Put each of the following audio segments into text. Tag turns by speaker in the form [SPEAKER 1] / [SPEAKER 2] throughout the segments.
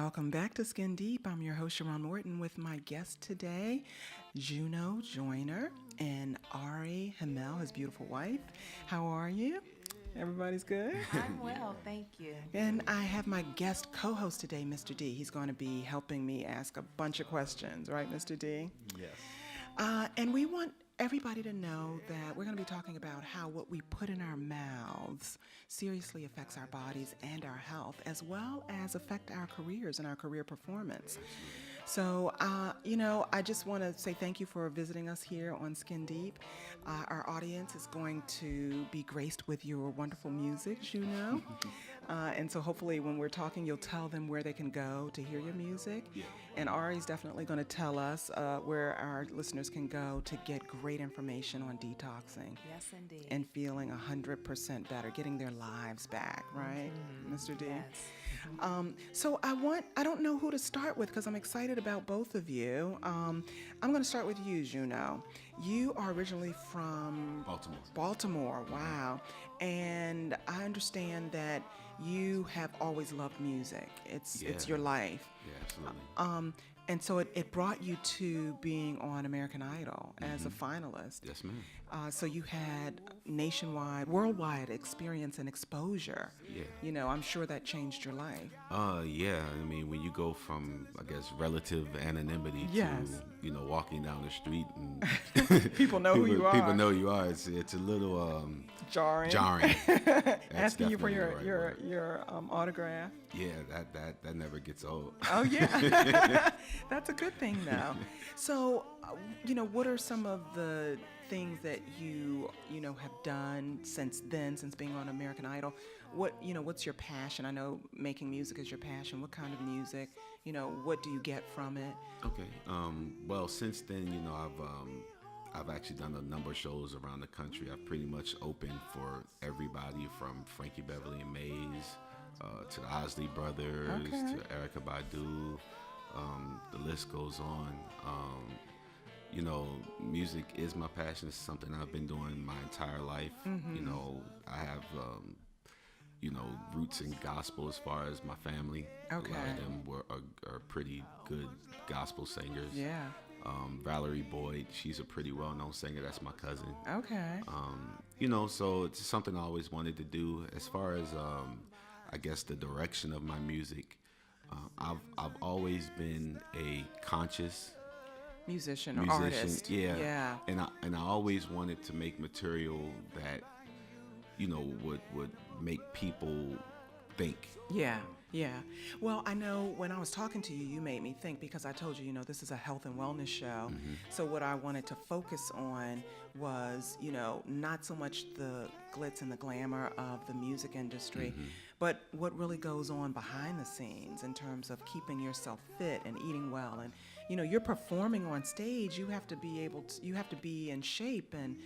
[SPEAKER 1] Welcome back to Skin Deep. I'm your host, Sharon Morton, with my guest today, Joyner, and Ari Hemel, his beautiful wife. How are you? Everybody's good?
[SPEAKER 2] I'm well, thank you.
[SPEAKER 1] And I have my guest co-host today, Mr. D. He's going to be helping me ask a bunch of questions, right, Mr. D?
[SPEAKER 3] Yes.
[SPEAKER 1] And we want everybody to know that we're going to be talking about how what we put in our mouths seriously affects our bodies and our health, as well as affect our careers and our career performance. So, I just want to say thank you for visiting us here on Skin Deep. Our audience is going to be graced with your wonderful music, Juno. And so hopefully when we're talking, you'll tell them where they can go to hear your music.
[SPEAKER 3] Yeah.
[SPEAKER 1] And Ari's definitely going to tell us where our listeners can go to get great information on detoxing.
[SPEAKER 2] Yes, indeed.
[SPEAKER 1] And feeling 100% better, getting their lives back, right, Mr. D?
[SPEAKER 2] Yes.
[SPEAKER 1] So I don't know who to start with because I'm excited about both of you. I'm going to start with you, Juno. You are originally from Baltimore, wow. And I understand that you have always loved music. It's your life.
[SPEAKER 3] Yeah, absolutely.
[SPEAKER 1] And so it brought you to being on American Idol as a finalist.
[SPEAKER 3] Yes, ma'am.
[SPEAKER 1] So you had worldwide experience and exposure.
[SPEAKER 3] Yeah.
[SPEAKER 1] I'm sure that changed your life.
[SPEAKER 3] Yeah. I mean, when you go from, I guess, relative anonymity
[SPEAKER 1] Yes.
[SPEAKER 3] to, walking down the street and
[SPEAKER 1] People know who you are.
[SPEAKER 3] People know you are. It's a little
[SPEAKER 1] Jarring. Asking you for your autograph.
[SPEAKER 3] Yeah, that never gets old.
[SPEAKER 1] Oh, yeah. That's a good thing, though. So, what are some of the things that you have done since being on American Idol? What's your passion? I know making music is your passion. What kind of music? What do you get from it?
[SPEAKER 3] Okay. Well, since then, I've actually done a number of shows around the country. I've pretty much opened for everybody from Frankie Beverly and Mays to the Osley Brothers, to Erykah Badu. The list goes on. Music is my passion. It's something I've been doing my entire life. I have, roots in gospel as far as my family.
[SPEAKER 1] Okay.
[SPEAKER 3] A lot of them are pretty good gospel singers.
[SPEAKER 1] Yeah.
[SPEAKER 3] Valerie Boyd, she's a pretty well-known singer. That's my cousin.
[SPEAKER 1] Okay.
[SPEAKER 3] So it's something I always wanted to do. As far as, I guess, the direction of my music, I've always been a conscious
[SPEAKER 1] musician or artist.
[SPEAKER 3] Yeah. And I always wanted to make material that would make people think.
[SPEAKER 1] Yeah. Well, I know when I was talking to you, you made me think because I told you, this is a health and wellness show.
[SPEAKER 3] Mm-hmm.
[SPEAKER 1] So what I wanted to focus on was, not so much the glitz and the glamour of the music industry, but what really goes on behind the scenes in terms of keeping yourself fit and eating well. And, you're performing on stage, you have to be in shape and,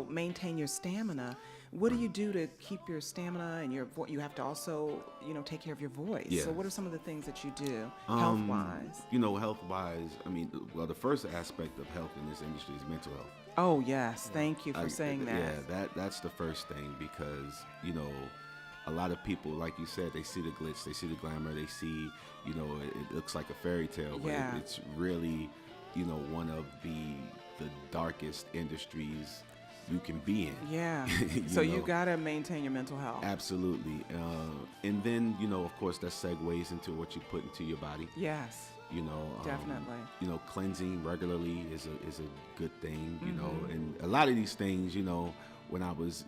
[SPEAKER 1] maintain your stamina. What do you do to keep your stamina and you have to also, take care of your voice.
[SPEAKER 3] Yeah.
[SPEAKER 1] So what are some of the things that you do health-wise?
[SPEAKER 3] Health-wise, the first aspect of health in this industry is mental health.
[SPEAKER 1] Oh, yes. Thank you for saying that.
[SPEAKER 3] Yeah, that's the first thing because, a lot of people, like you said, they see the glitz, they see the glamour, they see, it looks like a fairy tale, but it's really, one of the darkest industries you can be in.
[SPEAKER 1] Yeah. So you got to maintain your mental health.
[SPEAKER 3] Absolutely. And then, of course, that segues into what you put into your body.
[SPEAKER 1] Yes. Definitely.
[SPEAKER 3] Cleansing regularly is a good thing, and a lot of these things, when I was,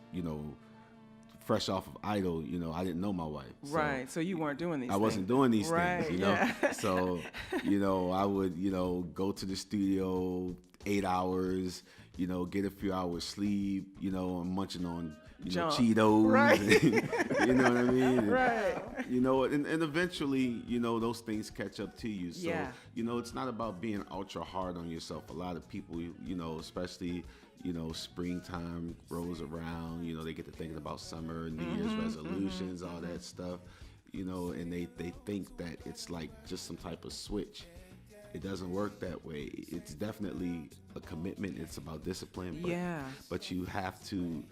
[SPEAKER 3] fresh off of Idol, I didn't know my wife. So
[SPEAKER 1] right. So you weren't doing these things.
[SPEAKER 3] I wasn't doing these
[SPEAKER 1] right.
[SPEAKER 3] things,
[SPEAKER 1] Yeah.
[SPEAKER 3] So, I would, go to the studio 8 hours, get a few hours sleep, I'm munching on, Cheetos.
[SPEAKER 1] Right.
[SPEAKER 3] And, you know what I mean?
[SPEAKER 1] Right.
[SPEAKER 3] And eventually, those things catch up to you. So,
[SPEAKER 1] yeah.
[SPEAKER 3] It's not about being ultra hard on yourself. A lot of people, especially, springtime rolls around, they get to thinking about summer, New Year's resolutions, all that stuff, and they think that it's like just some type of switch. It doesn't work that way. It's definitely a commitment. It's about discipline. But you have to,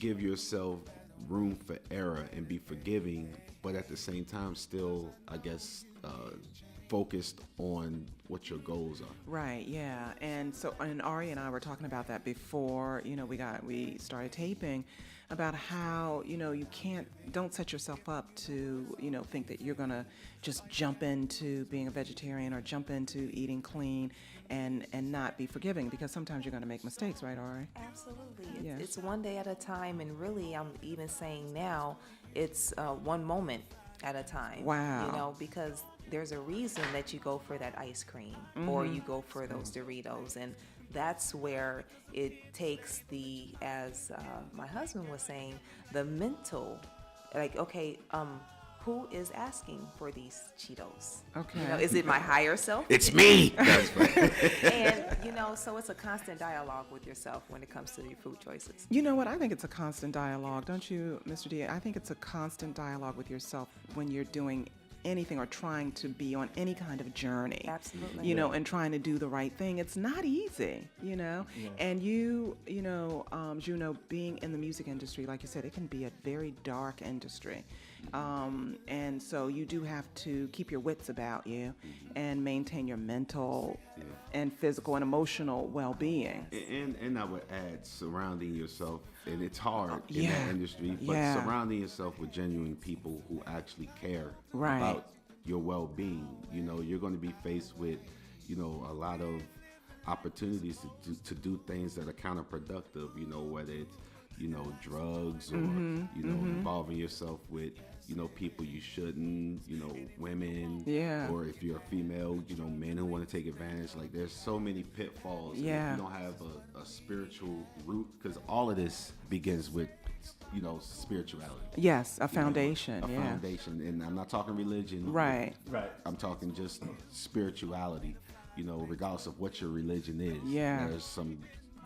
[SPEAKER 3] give yourself room for error and be forgiving, but at the same time still, I guess, focused on what your goals are.
[SPEAKER 1] Right, yeah. And so, and Ari and I were talking about that before, we started taping, about how, don't set yourself up to, think that you're going to just jump into being a vegetarian or jump into eating clean and not be forgiving, because sometimes you're going to make mistakes, right, Ari?
[SPEAKER 2] Absolutely.
[SPEAKER 1] Yes.
[SPEAKER 2] It's one day at a time, and really, I'm even saying now, it's one moment at a time.
[SPEAKER 1] Wow.
[SPEAKER 2] Because there's a reason that you go for that ice cream or you go for those Doritos, and that's where it takes as my husband was saying, the mental, like, okay, who is asking for these Cheetos?
[SPEAKER 1] Okay.
[SPEAKER 2] Is it my higher self?
[SPEAKER 3] It's me. That's right.
[SPEAKER 2] And, so it's a constant dialogue with yourself when it comes to your food choices.
[SPEAKER 1] You know what? I think it's a constant dialogue, don't you, Mr. D? I think it's a constant dialogue with yourself when you're doing anything or trying to be on any kind of journey.
[SPEAKER 2] Absolutely.
[SPEAKER 1] And trying to do the right thing. It's not easy,
[SPEAKER 4] Yeah.
[SPEAKER 1] And Juno, being in the music industry, like you said, it can be a very dark industry. And so you do have to keep your wits about you and maintain your mental and physical and emotional well-being.
[SPEAKER 3] And I would add surrounding yourself, and it's hard in
[SPEAKER 1] Yeah.
[SPEAKER 3] that industry, but
[SPEAKER 1] Yeah.
[SPEAKER 3] surrounding yourself with genuine people who actually care
[SPEAKER 1] Right.
[SPEAKER 3] about your well-being. You're going to be faced with, a lot of opportunities to do things that are counterproductive, whether it's, drugs or, involving yourself with, people you shouldn't, women,
[SPEAKER 1] Yeah.
[SPEAKER 3] or if you're a female, men who want to take advantage. Like, there's so many pitfalls. And
[SPEAKER 1] Yeah.
[SPEAKER 3] if you don't have a spiritual root, because all of this begins with, spirituality.
[SPEAKER 1] Yes, a foundation.
[SPEAKER 3] A
[SPEAKER 1] yeah.
[SPEAKER 3] foundation. And I'm not talking religion.
[SPEAKER 1] Right.
[SPEAKER 4] Right.
[SPEAKER 3] I'm talking just spirituality, regardless of what your religion is.
[SPEAKER 1] Yeah.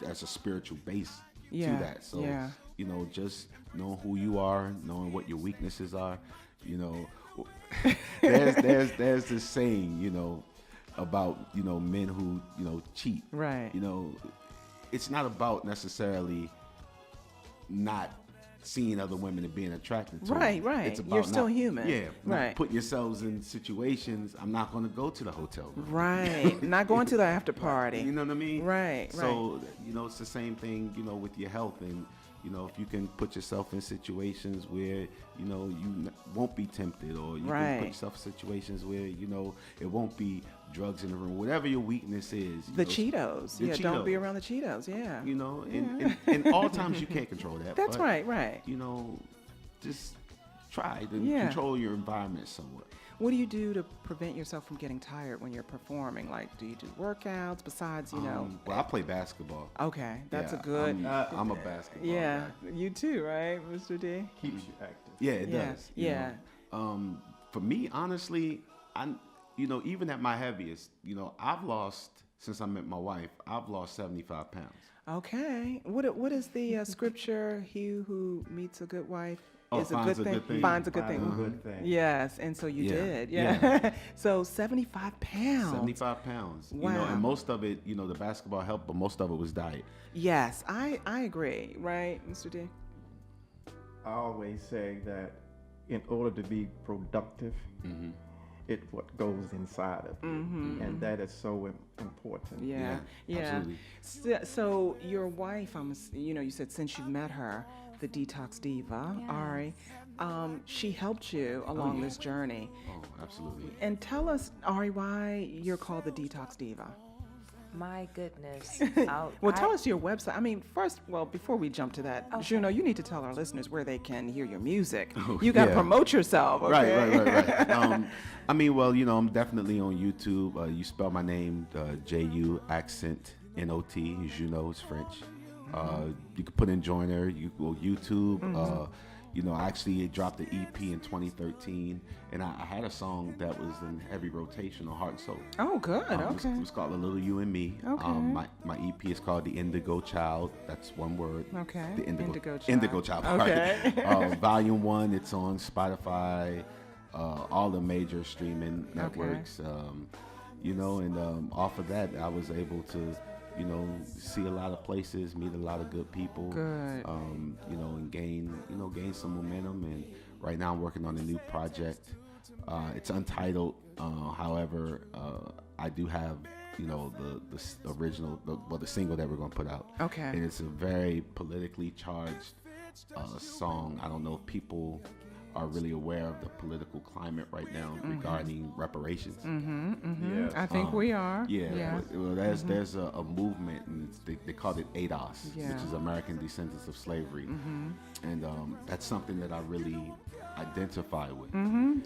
[SPEAKER 3] There's a spiritual base
[SPEAKER 1] Yeah,
[SPEAKER 3] to that. So,
[SPEAKER 1] yeah.
[SPEAKER 3] just knowing who you are, knowing what your weaknesses are, there's this saying, about, men who, cheat.
[SPEAKER 1] Right.
[SPEAKER 3] It's not about necessarily not seeing other women and being attracted to
[SPEAKER 1] Right,
[SPEAKER 3] them.
[SPEAKER 1] right.
[SPEAKER 3] It's about
[SPEAKER 1] You're still
[SPEAKER 3] not-
[SPEAKER 1] human.
[SPEAKER 3] Yeah,
[SPEAKER 1] Right.
[SPEAKER 3] not putting yourselves in situations. I'm not going to go to the hotel room.
[SPEAKER 1] Right. Not going to the after party.
[SPEAKER 3] You know what I mean?
[SPEAKER 1] Right,
[SPEAKER 3] So, it's the same thing, with your health. And, if you can put yourself in situations where, you won't be tempted, or you
[SPEAKER 1] Right.
[SPEAKER 3] can put yourself in situations where, it won't be drugs in the room, whatever your weakness is.
[SPEAKER 1] The Cheetos.
[SPEAKER 3] the
[SPEAKER 1] Yeah, don't be
[SPEAKER 3] Cheetos.
[SPEAKER 1] around the Cheetos. Yeah.
[SPEAKER 3] And all times you can't control that.
[SPEAKER 1] That's
[SPEAKER 3] but,
[SPEAKER 1] right.
[SPEAKER 3] just try to
[SPEAKER 1] Yeah.
[SPEAKER 3] control your environment somewhat.
[SPEAKER 1] What do you do to prevent yourself from getting tired when you're performing? Like, do you do workouts besides,
[SPEAKER 3] Well, I play basketball.
[SPEAKER 1] Okay, that's
[SPEAKER 3] Yeah,
[SPEAKER 1] a good.
[SPEAKER 3] I'm a basketball
[SPEAKER 1] Yeah,
[SPEAKER 3] guy.
[SPEAKER 1] you too, right, Mr. D?
[SPEAKER 4] Keeps you active.
[SPEAKER 3] Yeah, it
[SPEAKER 1] Yeah,
[SPEAKER 3] does. you
[SPEAKER 1] yeah.
[SPEAKER 3] know. For me, honestly, even at my heaviest, I've lost, since I met my wife, I've lost 75 pounds.
[SPEAKER 1] Okay. What is the scripture? He who meets a good wife is a
[SPEAKER 3] finds
[SPEAKER 1] good
[SPEAKER 3] a
[SPEAKER 1] thing.
[SPEAKER 3] good thing.
[SPEAKER 1] Finds a good
[SPEAKER 4] Finds
[SPEAKER 1] thing.
[SPEAKER 4] a good thing.
[SPEAKER 1] Yes, and so you
[SPEAKER 3] Yeah,
[SPEAKER 1] did.
[SPEAKER 3] yeah.
[SPEAKER 1] Yeah. So 75 pounds.
[SPEAKER 3] 75 pounds.
[SPEAKER 1] Wow.
[SPEAKER 3] And most of it, the basketball helped, but most of it was diet.
[SPEAKER 1] Yes, I agree. Right, Mr. D?
[SPEAKER 4] I always say that in order to be productive, it's what goes inside of you, and that is so important.
[SPEAKER 1] Yeah.
[SPEAKER 3] absolutely.
[SPEAKER 1] So your wife, you said since you've met her, the Detox Diva,
[SPEAKER 2] Yes.
[SPEAKER 1] Ari, she helped you along
[SPEAKER 3] yeah.
[SPEAKER 1] this journey.
[SPEAKER 3] Oh, absolutely.
[SPEAKER 1] And tell us, Ari, why you're called the Detox Diva.
[SPEAKER 2] My goodness.
[SPEAKER 1] Well, tell us your website. I mean, first, before we jump to that,
[SPEAKER 2] Okay.
[SPEAKER 1] Juno, you need to tell our listeners where they can hear your music. You got to
[SPEAKER 3] yeah.
[SPEAKER 1] promote yourself, okay?
[SPEAKER 3] Right. I'm definitely on YouTube. You spell my name, J-U accent N-O-T, Juno is French. You can put in Joyner, you go YouTube. I actually dropped an EP in 2013, and I had a song that was in heavy rotation on Heart and Soul.
[SPEAKER 1] Oh, good.
[SPEAKER 3] It
[SPEAKER 1] Okay.
[SPEAKER 3] was called A Little You and Me.
[SPEAKER 1] Okay.
[SPEAKER 3] My EP is called The Indigo Child. That's one word.
[SPEAKER 1] Okay.
[SPEAKER 3] The Indigo Child.
[SPEAKER 1] Indigo Child. Okay.
[SPEAKER 3] Volume 1, it's on Spotify, all the major streaming networks. And off of that, I was able to, see a lot of places, meet a lot of good people.
[SPEAKER 1] Good.
[SPEAKER 3] And gain some momentum. And right now I'm working on a new project. It's untitled. However, I do have, the original, the single that we're going to put out.
[SPEAKER 1] Okay.
[SPEAKER 3] And it's a very politically charged song. I don't know if people are really aware of the political climate right now regarding reparations.
[SPEAKER 4] Yes.
[SPEAKER 1] I think we are.
[SPEAKER 3] Yeah. Well, there's a movement, and they call it ADOS,
[SPEAKER 1] Yeah.
[SPEAKER 3] which is American Descendants of Slavery, and that's something that I really identify with.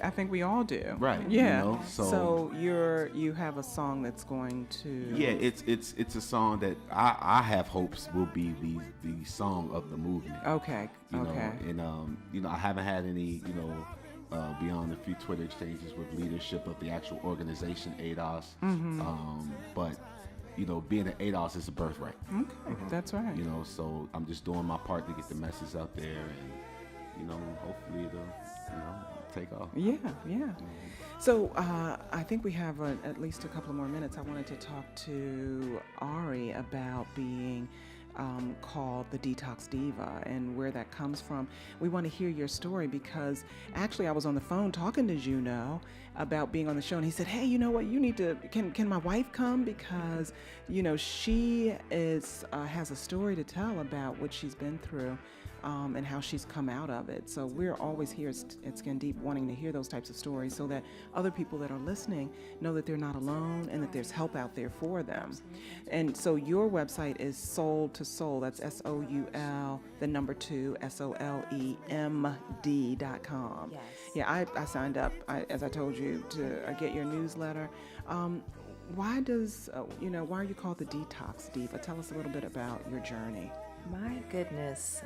[SPEAKER 1] I think we all do.
[SPEAKER 3] Right.
[SPEAKER 1] Yeah.
[SPEAKER 3] So
[SPEAKER 1] you have a song that's going to.
[SPEAKER 3] yeah, it's a song that I have hopes will be the song of the movement.
[SPEAKER 1] Okay. Okay.
[SPEAKER 3] And I haven't had any beyond a few Twitter exchanges with leadership of the actual organization ADOS. But being an ADOS is a birthright.
[SPEAKER 1] Okay. That's right.
[SPEAKER 3] So I'm just doing my part to get the message out there, and hopefully it'll take off.
[SPEAKER 1] Yeah. So I think we have at least a couple of more minutes. I wanted to talk to Ari about being called the Detox Diva and where that comes from. We want to hear your story because actually I was on the phone talking to Juno about being on the show, and he said, hey, you know what, you need to, can my wife come, because she has a story to tell about what she's been through. And how she's come out of it. So we're always here at Skin Deep wanting to hear those types of stories so that other people that are listening know that they're not alone and that there's help out there for them. And so your website is Soul to Soul. That's SOUL, the number 2, SOLEMD.com.
[SPEAKER 2] Yes.
[SPEAKER 1] Yeah, I signed up, as I told you, to get your newsletter. Why are you called the Detox Diva? Tell us a little bit about your journey.
[SPEAKER 2] My goodness.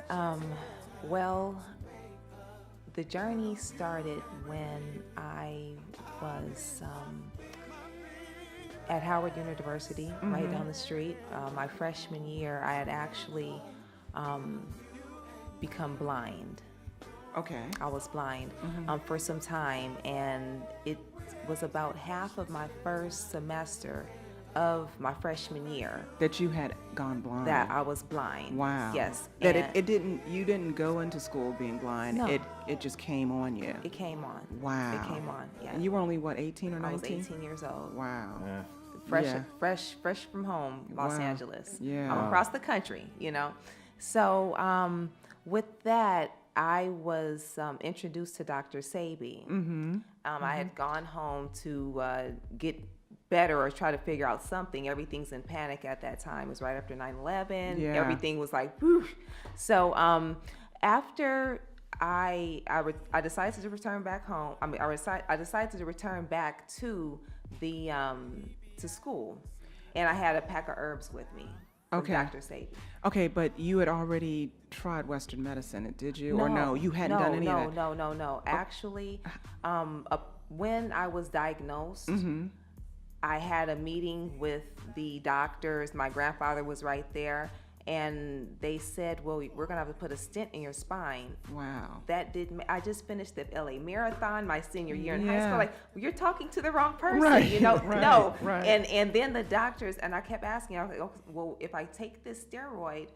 [SPEAKER 2] Well, the journey started when I was at Howard University, right down the street. My freshman year, I had actually become blind.
[SPEAKER 1] Okay.
[SPEAKER 2] I was blind for some time, and it was about half of my first semester of my freshman year
[SPEAKER 1] that you had gone blind.
[SPEAKER 2] that I was blind.
[SPEAKER 1] Wow.
[SPEAKER 2] Yes.
[SPEAKER 1] That
[SPEAKER 2] And
[SPEAKER 1] you didn't go into school being blind.
[SPEAKER 2] No.
[SPEAKER 1] It just came on you.
[SPEAKER 2] it came on.
[SPEAKER 1] Wow.
[SPEAKER 2] It came on. Yeah.
[SPEAKER 1] And you were only 18 or 19?
[SPEAKER 2] I was 18 years old.
[SPEAKER 1] Wow.
[SPEAKER 4] Yeah.
[SPEAKER 2] Fresh from home, Los
[SPEAKER 1] Wow.
[SPEAKER 2] Angeles.
[SPEAKER 1] Yeah.
[SPEAKER 2] I'm across the country, So with that, I was introduced to Dr. Sabi. I had gone home to get better or try to figure out something. Everything's in panic at that time. It was right after 9/11.
[SPEAKER 1] Yeah.
[SPEAKER 2] Everything was like, whew. So after I decided to return back home. I decided to return back to the to school, and I had a pack of herbs with me. From
[SPEAKER 1] Okay.
[SPEAKER 2] Dr. Sabi.
[SPEAKER 1] Okay, but you had already tried Western medicine, did you? Or no, you hadn't done any of that?
[SPEAKER 2] No. Actually, when I was diagnosed, I had a meeting with the doctors. My grandfather was right there, and they said, well, we're going to have to put a stent in your spine.
[SPEAKER 1] Wow.
[SPEAKER 2] I just finished the LA Marathon my senior year in high
[SPEAKER 1] Yeah.
[SPEAKER 2] school. Like, well, you're talking to the wrong person,
[SPEAKER 1] Right,
[SPEAKER 2] No.
[SPEAKER 1] right.
[SPEAKER 2] And then the doctors, and I kept asking, I was like, oh, well, if I take this steroid,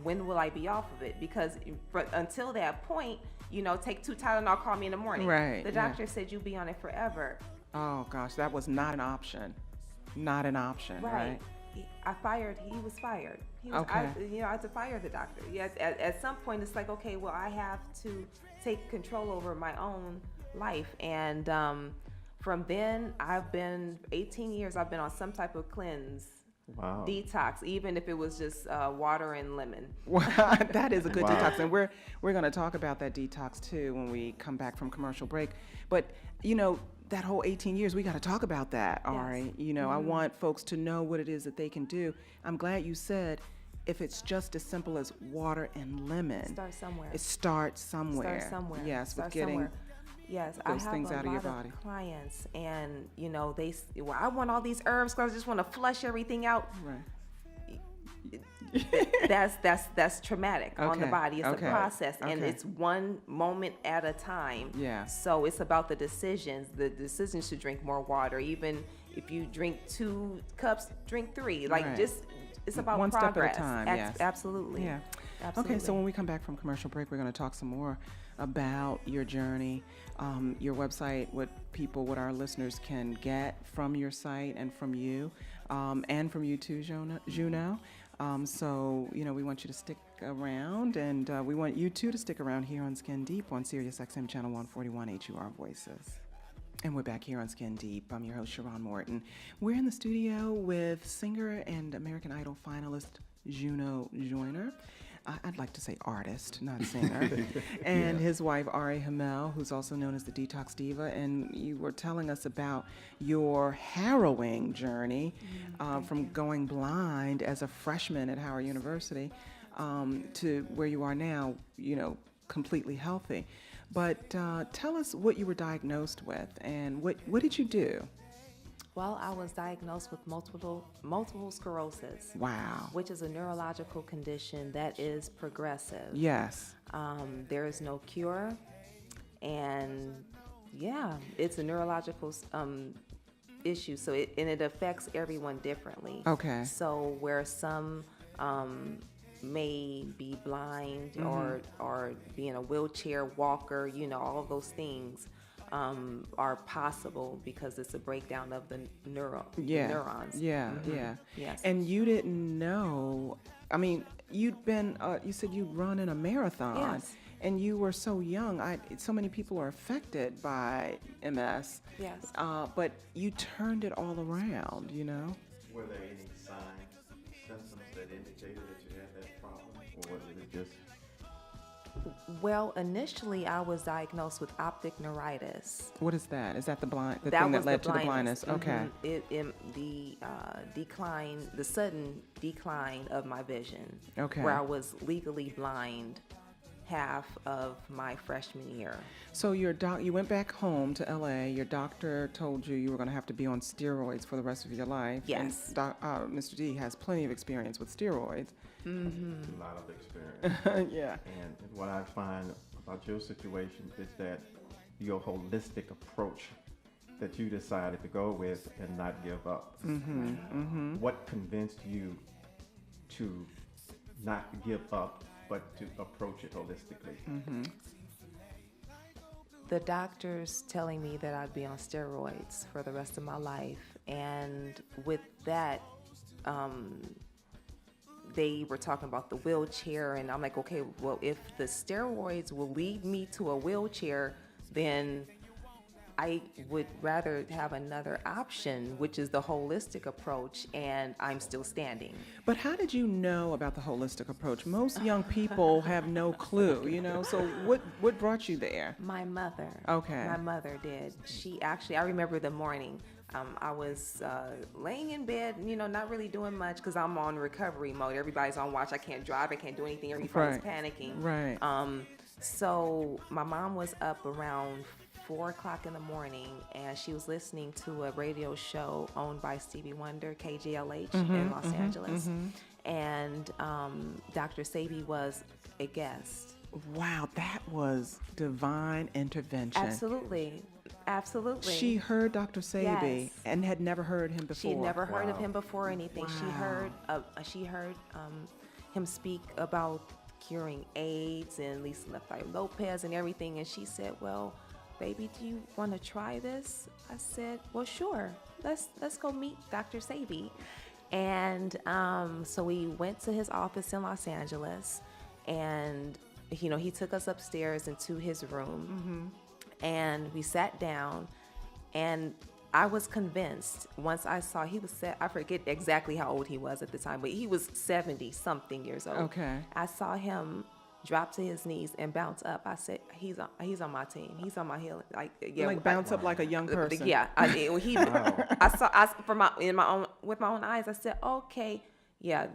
[SPEAKER 2] when will I be off of it? Because until that point, take 2 Tylenol, call me in the morning.
[SPEAKER 1] Right,
[SPEAKER 2] The
[SPEAKER 1] yeah.
[SPEAKER 2] doctor said, you'll be on it forever.
[SPEAKER 1] Oh, gosh, that was not an option. Not an option, right?
[SPEAKER 2] He was fired.
[SPEAKER 1] Okay.
[SPEAKER 2] I had to fire the doctor. Yeah, at some point, it's like, okay, well, I have to take control over my own life. And from then, I've been 18 years, I've been on some type of cleanse.
[SPEAKER 4] Wow.
[SPEAKER 2] Detox, even if it was just water and lemon.
[SPEAKER 1] Wow, that is a good
[SPEAKER 4] Wow.
[SPEAKER 1] detox, and we're going to talk about that detox too when we come back from commercial break. But that whole 18 years, we got to talk about that, Ari. I want folks to know what it is that they can do. I'm glad you said if it's just as simple as water and lemon.
[SPEAKER 2] Start somewhere.
[SPEAKER 1] It starts somewhere.
[SPEAKER 2] Start somewhere.
[SPEAKER 1] Yes,
[SPEAKER 2] Start
[SPEAKER 1] with getting
[SPEAKER 2] somewhere. Yes, I
[SPEAKER 1] those
[SPEAKER 2] have
[SPEAKER 1] things
[SPEAKER 2] a
[SPEAKER 1] out of your
[SPEAKER 2] lot
[SPEAKER 1] body.
[SPEAKER 2] clients, and I want all these herbs because I just want to flush everything out.
[SPEAKER 1] Right.
[SPEAKER 2] That's traumatic on the
[SPEAKER 1] Okay,
[SPEAKER 2] body. It's
[SPEAKER 1] okay,
[SPEAKER 2] a process, and
[SPEAKER 1] okay.
[SPEAKER 2] it's one moment at a time.
[SPEAKER 1] Yeah.
[SPEAKER 2] So it's about the decisions. The decisions to drink more water, even if you drink 2 cups, drink 3. Like
[SPEAKER 1] Right.
[SPEAKER 2] just it's about
[SPEAKER 1] One step at a
[SPEAKER 2] progress.
[SPEAKER 1] time, yes.
[SPEAKER 2] Absolutely.
[SPEAKER 1] Yeah.
[SPEAKER 2] Absolutely.
[SPEAKER 1] Okay, so when we come back from commercial break, we're going to talk some more about your journey, your website, what our listeners can get from your site and from you, and from you too, Juno. So, we want you to stick around, and we want you too to stick around here on Skin Deep on Sirius XM Channel 141 HUR Voices. And we're back here on Skin Deep. I'm your host, Sharon Morton. We're in the studio with singer and American Idol finalist Juno Joyner. I'd like to say artist, not singer. And his wife, Ari Hemel, who's also known as the Detox Diva. And you were telling us about your harrowing journey from going blind as a freshman at Howard University to where you are now, completely healthy. But tell us what you were diagnosed with and what did you do?
[SPEAKER 2] Well, I was diagnosed with multiple sclerosis.
[SPEAKER 1] Wow.
[SPEAKER 2] Which is a neurological condition that is progressive.
[SPEAKER 1] Yes.
[SPEAKER 2] There is no cure, and it's a neurological issue. So it affects everyone differently.
[SPEAKER 1] Okay.
[SPEAKER 2] So where some may be blind or be in a wheelchair, walker, all of those things are possible because it's a breakdown of the neurons.
[SPEAKER 1] Yeah, yeah.
[SPEAKER 2] Yes.
[SPEAKER 1] And you didn't know, you'd been, you said you'd run in a marathon.
[SPEAKER 2] Yes.
[SPEAKER 1] And you were so young. So many people are affected by MS.
[SPEAKER 2] Yes.
[SPEAKER 1] But you turned it all around,
[SPEAKER 4] Were there any signs, symptoms that indicated that you had that problem, or was it just?
[SPEAKER 2] Well, initially I was diagnosed with optic neuritis.
[SPEAKER 1] What is that? Is that the thing
[SPEAKER 2] was
[SPEAKER 1] that led to the blindness? Okay.
[SPEAKER 2] The sudden decline of my vision.
[SPEAKER 1] Okay.
[SPEAKER 2] Where I was legally blind half of my freshman year.
[SPEAKER 1] So you went back home to LA. Your doctor told you were going to have to be on steroids for the rest of your life.
[SPEAKER 2] Yes.
[SPEAKER 1] And Mr. D has plenty of experience with steroids.
[SPEAKER 2] Mm-hmm.
[SPEAKER 4] A lot of experience.
[SPEAKER 1] Yeah.
[SPEAKER 4] And what I find about your situation is that your holistic approach that you decided to go with and not give up.
[SPEAKER 1] Mm-hmm. Mm-hmm.
[SPEAKER 4] What convinced you to not give up, but to approach it holistically?
[SPEAKER 1] Mm-hmm.
[SPEAKER 2] The doctors telling me that I'd be on steroids for the rest of my life, and with that, they were talking about the wheelchair, and I'm like, okay, well, if the steroids will lead me to a wheelchair, then I would rather have another option, which is the holistic approach, and I'm still standing.
[SPEAKER 1] But how did you know about the holistic approach? Most young people have no clue, so what brought you there?
[SPEAKER 2] My mother.
[SPEAKER 1] Okay.
[SPEAKER 2] My mother did. She actually, I remember the morning, I was laying in bed, not really doing much because I'm on recovery mode. Everybody's on watch. I can't drive. I can't do anything. Everybody's panicking.
[SPEAKER 1] Right.
[SPEAKER 2] So my mom was up around 4 o'clock in the morning, and she was listening to a radio show owned by Stevie Wonder, KGLH, in Los Angeles. Mm-hmm. And Dr. Sebi was a guest.
[SPEAKER 1] Wow, that was divine intervention.
[SPEAKER 2] Absolutely.
[SPEAKER 1] She heard Dr. Sebi and had never heard him before.
[SPEAKER 2] She had never heard of him before or anything.
[SPEAKER 1] Wow.
[SPEAKER 2] She heard him speak about curing AIDS and Lisa Lopez and everything, and she said, well, baby, do you want to try this? I said, well, sure. Let's go meet Dr. Sebi. And so we went to his office in Los Angeles, and he took us upstairs into his room, and we sat down, and I was convinced once I saw I forget exactly how old he was at the time, but he was 70-something years old.
[SPEAKER 1] Okay. I
[SPEAKER 2] saw him drop to his knees and bounce up. I said, he's on my team. He's on my heel.
[SPEAKER 1] Bounce up like a young person.
[SPEAKER 2] Yeah. With my own eyes, I said, okay. Yeah,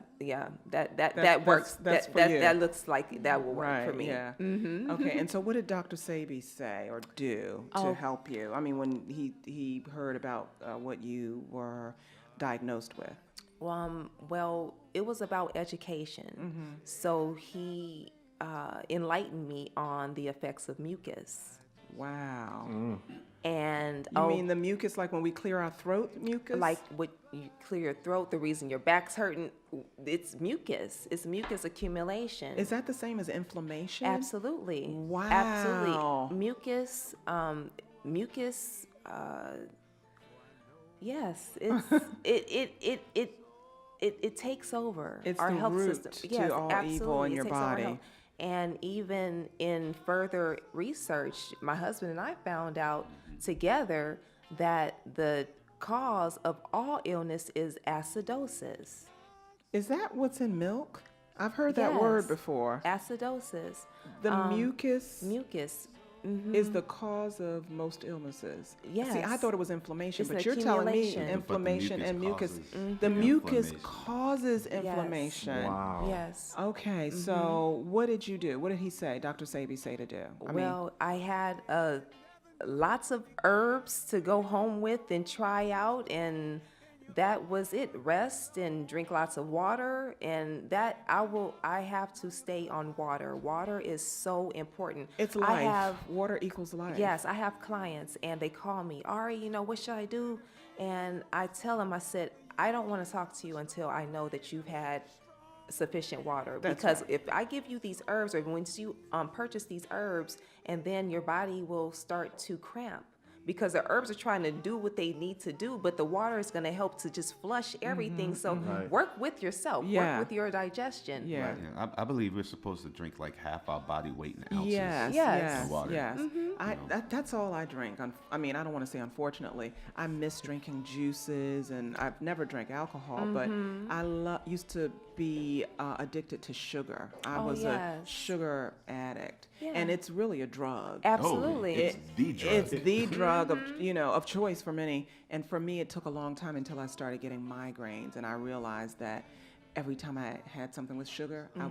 [SPEAKER 2] that works.
[SPEAKER 1] That's for you.
[SPEAKER 2] That looks like that will work for me.
[SPEAKER 1] Yeah.
[SPEAKER 2] Mm-hmm.
[SPEAKER 1] Okay, and so what did Dr. Sebi say or do to help you? When he heard about what you were diagnosed with.
[SPEAKER 2] Well, it was about education. Mm-hmm. So he enlightened me on the effects of mucus
[SPEAKER 1] Wow.
[SPEAKER 2] And
[SPEAKER 1] You mean the mucus, like when we clear our throat mucus?
[SPEAKER 2] like what you clear your throat, the reason your back's hurting, it's mucus. It's mucus accumulation.
[SPEAKER 1] Is that the same as inflammation?
[SPEAKER 2] Absolutely.
[SPEAKER 1] Wow.
[SPEAKER 2] Absolutely. Mucus, yes, it takes over
[SPEAKER 1] It's
[SPEAKER 2] our
[SPEAKER 1] the
[SPEAKER 2] health
[SPEAKER 1] root
[SPEAKER 2] system.
[SPEAKER 1] to
[SPEAKER 2] Yes,
[SPEAKER 1] all
[SPEAKER 2] absolutely.
[SPEAKER 1] evil in
[SPEAKER 2] It
[SPEAKER 1] your
[SPEAKER 2] takes over our
[SPEAKER 1] body.
[SPEAKER 2] health. And even in further research, my husband and I found out together that the cause of all illness is acidosis.
[SPEAKER 1] Is that what's in milk? I've heard that word
[SPEAKER 2] Yes.
[SPEAKER 1] before.
[SPEAKER 2] Acidosis.
[SPEAKER 1] The mucus
[SPEAKER 2] Mucus.
[SPEAKER 1] is the cause of most illnesses. See, I
[SPEAKER 2] Yes.
[SPEAKER 1] thought it was inflammation,
[SPEAKER 2] It's
[SPEAKER 1] but
[SPEAKER 2] an
[SPEAKER 1] you're telling me
[SPEAKER 2] accumulation.
[SPEAKER 1] inflammation
[SPEAKER 3] But the
[SPEAKER 1] and
[SPEAKER 3] mucus
[SPEAKER 1] mucus.
[SPEAKER 3] causes
[SPEAKER 1] The mucus
[SPEAKER 3] inflammation.
[SPEAKER 1] causes inflammation.
[SPEAKER 4] Wow.
[SPEAKER 2] Yes.
[SPEAKER 1] Okay, so what did you do? What did he say, Dr. Sabi say to do?
[SPEAKER 2] I had lots of herbs to go home with and try out, and that was it. Rest and drink lots of water, and that I have to stay on water. Water is so important.
[SPEAKER 1] It's
[SPEAKER 2] I
[SPEAKER 1] life.
[SPEAKER 2] have
[SPEAKER 1] Water equals life.
[SPEAKER 2] Yes, I have clients and they call me, Ari, what should I do? And I tell them, I said, I don't want to talk to you until I know that you've had sufficient water.
[SPEAKER 1] That's
[SPEAKER 2] because
[SPEAKER 1] right.
[SPEAKER 2] if I give you these herbs, or once you purchase these herbs, and then your body will start to cramp. Because the herbs are trying to do what they need to do, but the water is going to help to just flush everything. So work with yourself,
[SPEAKER 1] Yeah.
[SPEAKER 2] work with your digestion.
[SPEAKER 1] Yeah.
[SPEAKER 3] Right, yeah. I believe we're supposed to drink like half our body weight in ounces.
[SPEAKER 1] Yes,
[SPEAKER 2] Yes.
[SPEAKER 1] yes,
[SPEAKER 3] of water.
[SPEAKER 1] yes.
[SPEAKER 2] Mm-hmm.
[SPEAKER 1] That's all I drink. I mean, I don't want to say unfortunately. I miss drinking juices, and I've never drank alcohol, but
[SPEAKER 2] Mm-hmm.
[SPEAKER 1] I used to be addicted to sugar. I
[SPEAKER 2] Oh,
[SPEAKER 1] was
[SPEAKER 2] yes.
[SPEAKER 1] a sugar addict,
[SPEAKER 2] Yeah.
[SPEAKER 1] and it's really a drug.
[SPEAKER 2] Absolutely.
[SPEAKER 3] Oh, it's the drug.
[SPEAKER 1] It's the drug of choice for many. And for me, it took a long time until I started getting migraines, and I realized that every time I had something with sugar, it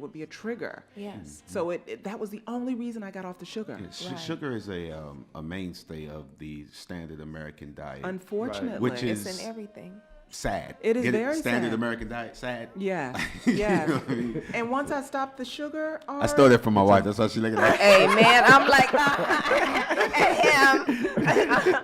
[SPEAKER 1] would be a trigger.
[SPEAKER 2] Yes.
[SPEAKER 1] So that was the only reason I got off the sugar.
[SPEAKER 3] Yeah,
[SPEAKER 2] Right.
[SPEAKER 3] Sugar is a mainstay of the standard American diet.
[SPEAKER 1] Unfortunately,
[SPEAKER 3] Which
[SPEAKER 2] It's
[SPEAKER 3] is
[SPEAKER 2] in everything.
[SPEAKER 3] sad.
[SPEAKER 1] It is
[SPEAKER 3] Get
[SPEAKER 1] very
[SPEAKER 3] standard
[SPEAKER 1] sad.
[SPEAKER 3] American diet, sad.
[SPEAKER 1] yeah,
[SPEAKER 3] You
[SPEAKER 1] yeah.
[SPEAKER 3] know what I mean?
[SPEAKER 1] And once I stopped the sugar,
[SPEAKER 3] I stole that from my wife. That's why she looking at
[SPEAKER 2] Hey, man, I'm like, at him.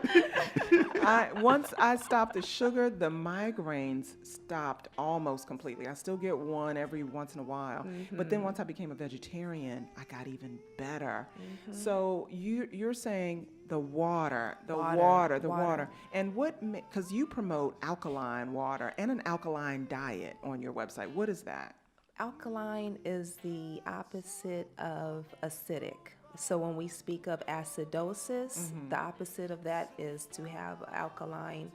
[SPEAKER 1] Once I stopped the sugar, the migraines stopped almost completely. I still get one every once in a while, but then once I became a vegetarian, I got even better. So you're saying the water. And because you promote alkaline water and an alkaline diet on your website. What is that?
[SPEAKER 2] Alkaline is the opposite of acidic. So when we speak of acidosis, the opposite of that is to have alkaline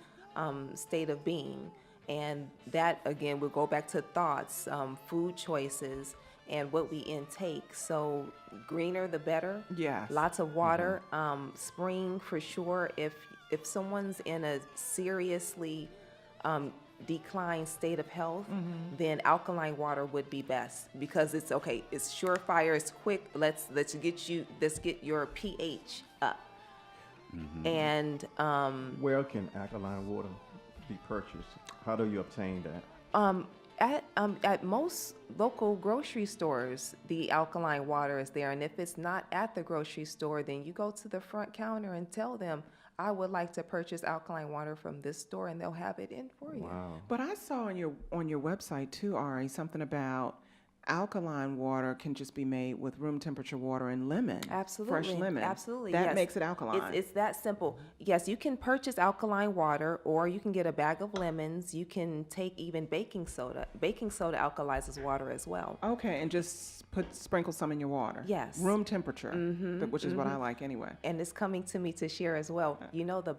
[SPEAKER 2] state of being. And that, again, will go back to thoughts, food choices, and what we intake. So greener, the better.
[SPEAKER 1] Yes.
[SPEAKER 2] Lots of water. Spring, for sure. If someone's in a seriously declined state of health, then alkaline water would be best, because it's surefire, it's quick. Let's get your pH up. And
[SPEAKER 4] Where can alkaline water be purchased? How do you obtain that?
[SPEAKER 2] at most local grocery stores, the alkaline water is there. And if it's not at the grocery store, then you go to the front counter and tell them, I would like to purchase alkaline water from this store, and they'll have it in for you.
[SPEAKER 4] Wow.
[SPEAKER 1] But I saw on your website too, Ari, something about alkaline water can just be made with room temperature water and lemon.
[SPEAKER 2] Absolutely.
[SPEAKER 1] Fresh lemon.
[SPEAKER 2] Absolutely.
[SPEAKER 1] That
[SPEAKER 2] yes.
[SPEAKER 1] makes it alkaline.
[SPEAKER 2] It's that simple. Yes, you can purchase alkaline water, or you can get a bag of lemons. You can take even baking soda. Baking soda alkalizes water as well.
[SPEAKER 1] Okay, and just sprinkle some in your water.
[SPEAKER 2] Yes.
[SPEAKER 1] Room temperature, which is what I like anyway.
[SPEAKER 2] And it's coming to me to share as well. The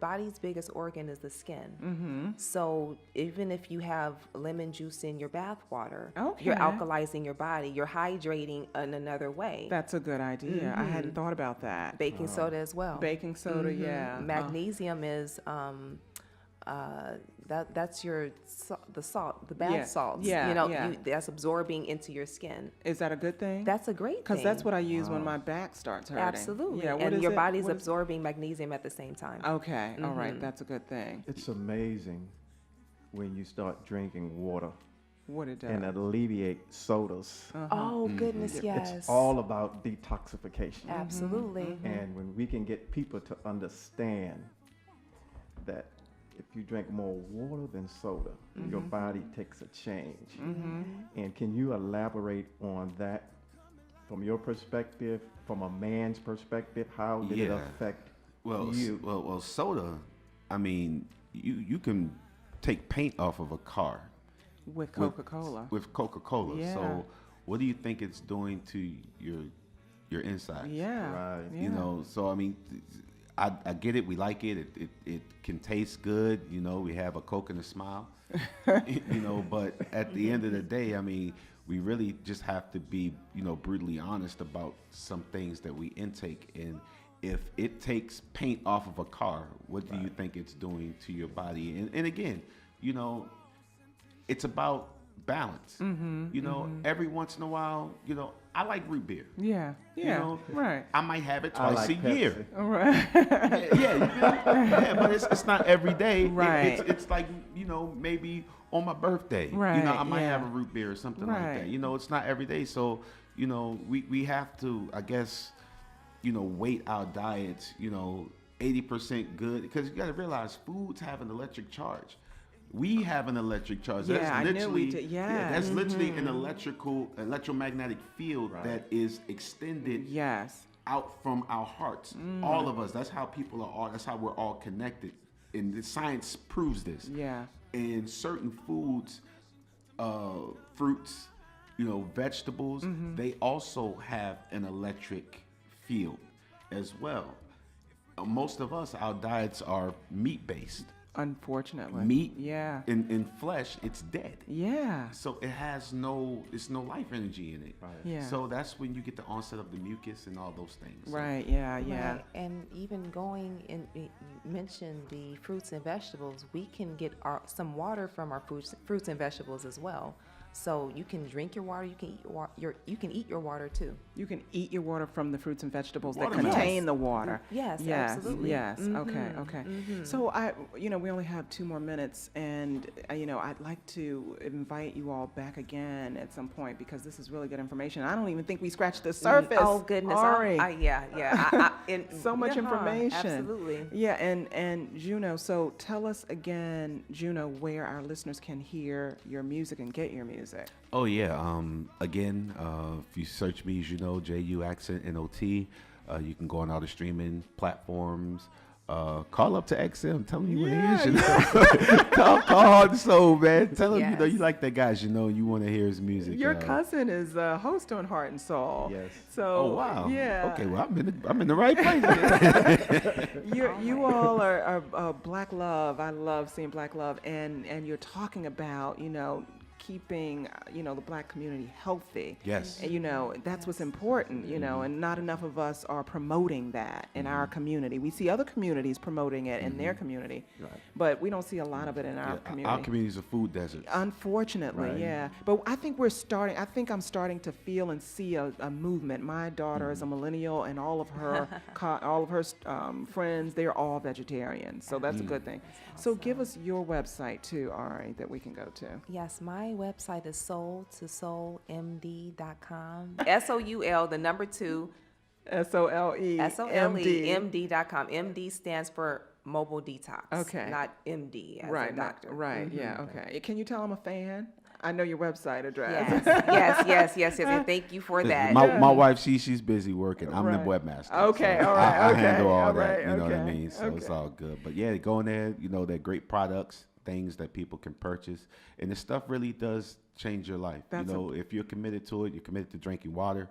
[SPEAKER 2] body's biggest organ is the skin. So even if you have lemon juice in your bath water, you're
[SPEAKER 1] Okay.
[SPEAKER 2] alkalizing your body. You're hydrating in another way.
[SPEAKER 1] That's a good idea. I hadn't thought about that.
[SPEAKER 2] Baking soda as well.
[SPEAKER 1] Baking soda, yeah.
[SPEAKER 2] Magnesium is that's the salt, the bath
[SPEAKER 1] Yeah,
[SPEAKER 2] salts.
[SPEAKER 1] yeah.
[SPEAKER 2] That's absorbing into your skin.
[SPEAKER 1] Is that a good thing?
[SPEAKER 2] That's a great thing.
[SPEAKER 1] Because that's what I use when my back starts hurting.
[SPEAKER 2] Absolutely.
[SPEAKER 1] Yeah, what
[SPEAKER 2] and
[SPEAKER 1] is
[SPEAKER 2] your
[SPEAKER 1] it?
[SPEAKER 2] body's
[SPEAKER 1] What is-
[SPEAKER 2] absorbing magnesium at the same time.
[SPEAKER 1] Okay, all right, that's a good thing.
[SPEAKER 4] It's amazing when you start drinking water
[SPEAKER 1] What it does.
[SPEAKER 4] and alleviate sodas.
[SPEAKER 2] Oh, goodness, yes.
[SPEAKER 4] It's all about detoxification.
[SPEAKER 2] Absolutely.
[SPEAKER 4] And when we can get people to understand that if you drink more water than soda, your body takes a change. And can you elaborate on that from your perspective, from a man's perspective? How did it affect you?
[SPEAKER 3] Well, soda, I mean, you can take paint off of a car.
[SPEAKER 1] With Coca-Cola.
[SPEAKER 3] With Coca-Cola.
[SPEAKER 1] Yeah.
[SPEAKER 3] So what do you think it's doing to your insides?
[SPEAKER 1] Yeah.
[SPEAKER 4] Right.
[SPEAKER 1] Yeah.
[SPEAKER 3] You know, so I mean, I get it. We like it. It can taste good. You know, we have a Coke and a smile. You know, but at the end of the day, I mean, we really just have to be, you know, brutally honest about some things that we intake. And if it takes paint off of a car, what do you think it's doing to your body? And again, you know, it's about balance. You know, every once in a while, you know, I like root beer.
[SPEAKER 1] Yeah.
[SPEAKER 3] You
[SPEAKER 1] Yeah.
[SPEAKER 3] know,
[SPEAKER 1] Right.
[SPEAKER 3] I might have it
[SPEAKER 4] I
[SPEAKER 3] twice
[SPEAKER 4] like
[SPEAKER 3] a year.
[SPEAKER 4] Pepsi.
[SPEAKER 1] All right.
[SPEAKER 3] Yeah, but it's not every day.
[SPEAKER 1] Right.
[SPEAKER 3] It's like, you know, maybe on my birthday. You know,
[SPEAKER 1] Right,
[SPEAKER 3] I might
[SPEAKER 1] yeah.
[SPEAKER 3] have a root beer or something
[SPEAKER 1] Right.
[SPEAKER 3] like that. You know, it's not every day. So, you know, we have to, I guess, you know, weight our diets, you know, 80% good. Because you got to realize foods have an electric charge. We have an electric charge.
[SPEAKER 1] Yeah,
[SPEAKER 3] That's
[SPEAKER 1] I knew
[SPEAKER 3] literally,
[SPEAKER 1] we did.
[SPEAKER 3] that's literally an electromagnetic field that is extended
[SPEAKER 1] Yes.
[SPEAKER 3] out from our hearts. All of us. That's how people are all. That's how we're all connected. And the science proves this.
[SPEAKER 1] Yeah.
[SPEAKER 3] And certain foods, fruits, you know, vegetables, they also have an electric field as well. Most of us, our diets are meat based.
[SPEAKER 1] Unfortunately.
[SPEAKER 3] Meat
[SPEAKER 1] Yeah.
[SPEAKER 3] in flesh, it's dead.
[SPEAKER 1] Yeah.
[SPEAKER 3] So it's no life energy in it.
[SPEAKER 4] Right.
[SPEAKER 1] Yeah.
[SPEAKER 3] So that's when you get the onset of the mucus and all those things. So,
[SPEAKER 1] Right. Yeah. Yeah.
[SPEAKER 2] Right. And even going in, you mentioned the fruits and vegetables. We can get some water from our fruits and vegetables as well. So you can drink your water. You can eat you can eat your water too.
[SPEAKER 1] You can eat your water from the fruits and vegetables that
[SPEAKER 3] Watermelon.
[SPEAKER 1] contain
[SPEAKER 2] Yes.
[SPEAKER 1] the water.
[SPEAKER 2] Yes,
[SPEAKER 1] Yes.
[SPEAKER 2] absolutely.
[SPEAKER 1] Yes. Okay. Okay. So we only have 2 more minutes, and I'd like to invite you all back again at some point because this is really good information. I don't even think we scratched the surface.
[SPEAKER 2] Oh goodness!
[SPEAKER 1] Ari. So much information.
[SPEAKER 2] Absolutely.
[SPEAKER 1] Yeah, and Juno, so tell us again, Juno, where our listeners can hear your music and get your music.
[SPEAKER 3] Oh yeah. Again, if you search me, Juno, JU_NOT, you can go on all the streaming platforms. Call up to XM. Tell them you want to hear Juno. call Hard and Soul, man. Tell him you like that guy, Juno. You want to hear his music.
[SPEAKER 1] Your cousin is a host on Heart and Soul.
[SPEAKER 4] Yes.
[SPEAKER 1] So
[SPEAKER 3] Oh wow.
[SPEAKER 1] Yeah.
[SPEAKER 3] Okay. Well, I'm in the right place.
[SPEAKER 1] You all are Black Love. I love seeing Black Love, and you're talking about keeping the Black community healthy.
[SPEAKER 3] Yes.
[SPEAKER 1] And that's what's important. And not enough of us are promoting that in our community. We see other communities promoting it in their community, but we don't see a lot of it in our community.
[SPEAKER 3] Our community's a food desert.
[SPEAKER 1] Unfortunately,
[SPEAKER 4] Right.
[SPEAKER 1] yeah. But I think I'm starting to feel and see a movement. My daughter is a millennial, and all of her friends, they're all vegetarians. So that's a good thing. So give us your website too, Ari, that we can go to.
[SPEAKER 2] Yes, my website is soul2soulmd.com. SOUL, the number 2.
[SPEAKER 1] SOLE.
[SPEAKER 2] SOLEMD.com. MD stands for mobile detox.
[SPEAKER 1] Okay.
[SPEAKER 2] Not MD as a
[SPEAKER 1] Right.
[SPEAKER 2] doctor.
[SPEAKER 1] Right. Yeah. Okay. Can you tell I'm a fan? I know your website address.
[SPEAKER 2] Yes. And thank you for that.
[SPEAKER 3] My wife, she's busy working. I'm the
[SPEAKER 1] Right.
[SPEAKER 3] webmaster.
[SPEAKER 1] Okay,
[SPEAKER 3] so
[SPEAKER 1] all right,
[SPEAKER 3] I
[SPEAKER 1] okay,
[SPEAKER 3] handle all
[SPEAKER 1] all
[SPEAKER 3] that.
[SPEAKER 1] right,
[SPEAKER 3] You know what I
[SPEAKER 1] okay,
[SPEAKER 3] mean? So it's
[SPEAKER 1] okay.
[SPEAKER 3] all good. But yeah, go in there. They're great products, things that people can purchase, and the stuff really does change your life. If you're committed to it, you're committed to drinking water.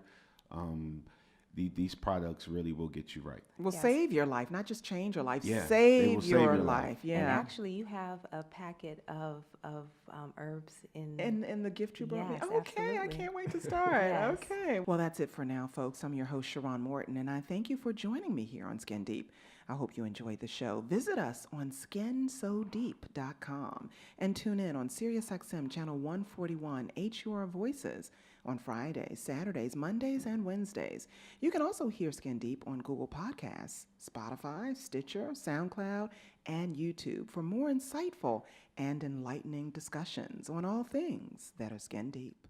[SPEAKER 3] These products really will get you right.
[SPEAKER 1] Will
[SPEAKER 2] Yes.
[SPEAKER 1] save your life, not just change your life.
[SPEAKER 3] Yeah, they
[SPEAKER 1] save
[SPEAKER 3] will save
[SPEAKER 1] your
[SPEAKER 3] your
[SPEAKER 1] life.
[SPEAKER 3] life.
[SPEAKER 1] Yeah.
[SPEAKER 2] And actually, you have a packet of herbs
[SPEAKER 1] in the gift you brought
[SPEAKER 2] Yes,
[SPEAKER 1] me. Okay, I
[SPEAKER 2] absolutely.
[SPEAKER 1] can't wait to start.
[SPEAKER 2] Yes.
[SPEAKER 1] Okay. Well, that's it for now, folks. I'm your host, Sharon Morton, and I thank you for joining me here on Skin Deep. I hope you enjoyed the show. Visit us on skinsodeep.com and tune in on SiriusXM Channel 141 HUR Voices on Fridays, Saturdays, Mondays, and Wednesdays. You can also hear Skin Deep on Google Podcasts, Spotify, Stitcher, SoundCloud, and YouTube for more insightful and enlightening discussions on all things that are skin deep.